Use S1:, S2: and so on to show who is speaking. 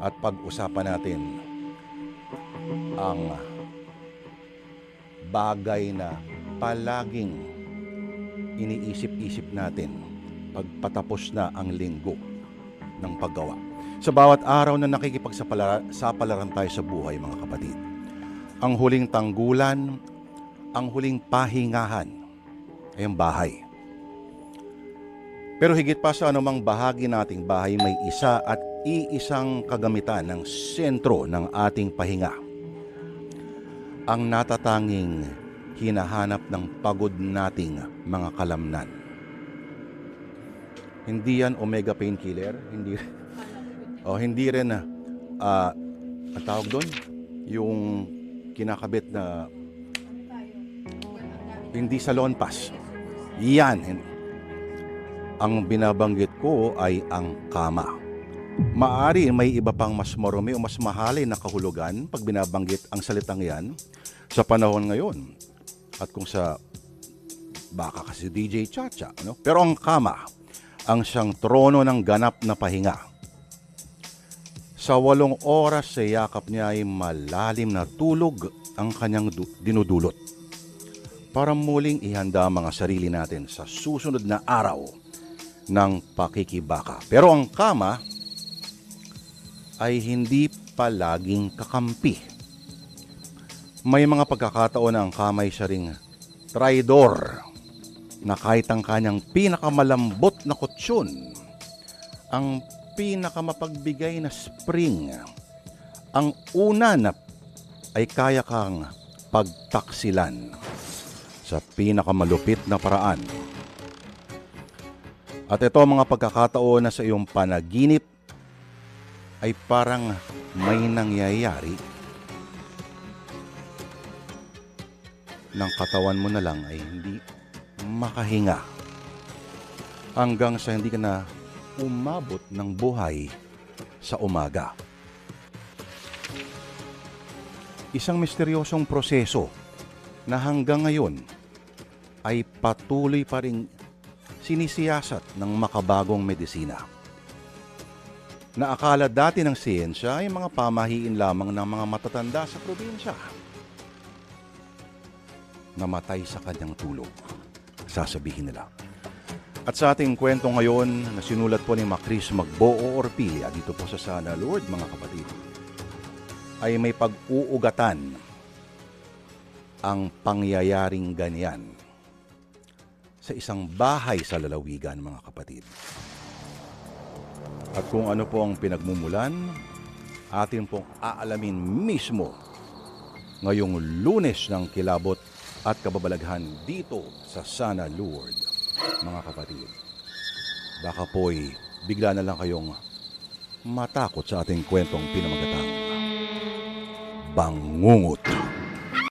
S1: at pag-usapan natin ang bagay na palaging iniisip-isip natin pagpatapos na ang linggo ng paggawa. Sa bawat araw na nakikipagsapalaran tayo sa buhay, mga kapatid, ang huling tanggulan, ang huling pahingahan ay ang bahay. Pero higit pa sa anumang bahagi nating bahay, may isa at iisang kagamitan ng sentro ng ating pahinga. Ang natatanging hinahanap ng pagod nating mga kalamnan. Hindi yan omega painkiller, hindi rin ang tawag doon, yung kinakabit na hindi salon pass. Yan. Ang binabanggit ko ay ang kama. Maari may iba pang mas marumi o mas mahalin na kahulugan pag binabanggit ang salitang yan sa panahon ngayon. At kung sa baka kasi DJ Chacha, ano? Pero ang kama, ang siyang trono ng ganap na pahinga. Sa 8 oras sa yakap niya ay malalim na tulog ang kanyang dinudulot para muling ihanda ang mga sarili natin sa susunod na araw ng pakikibaka. Pero ang kama ay hindi palaging kakampi. May mga pagkakataon na ang kama ay siya ring traidor na kahit ang kanyang pinakamalambot na kutsyon, ang pinakamapagbigay na spring, ang una na ay kaya kang pagtaksilan sa pinakamalupit na paraan. At ito ang mga pagkakataon na sa iyong panaginip ay parang may nangyayari ng katawan mo na lang ay hindi makahinga hanggang sa hindi ka na umabot ng buhay sa umaga. Isang misteryosong proseso na hanggang ngayon ay patuloy pa ring sinisiyasat ng makabagong medisina. Na akala dati ng siyensya ay mga pamahiin lamang ng mga matatanda sa probinsya. Namatay sa kanyang tulog, sasabihin nila. At sa ating kwento ngayon na sinulat po ni Macris Magboo Orpilla dito po sa Sana Lord, mga kapatid, ay may pag-uugatan ang pangyayaring ganyan sa isang bahay sa lalawigan, mga kapatid. At kung ano po ang pinagmumulan, atin pong aalamin mismo ngayong Lunes ng kilabot at kababalaghan dito sa Sana Lord, mga kapatid. Baka po'y bigla na lang kayong matakot sa ating kwentong pinamagatang Bangungot.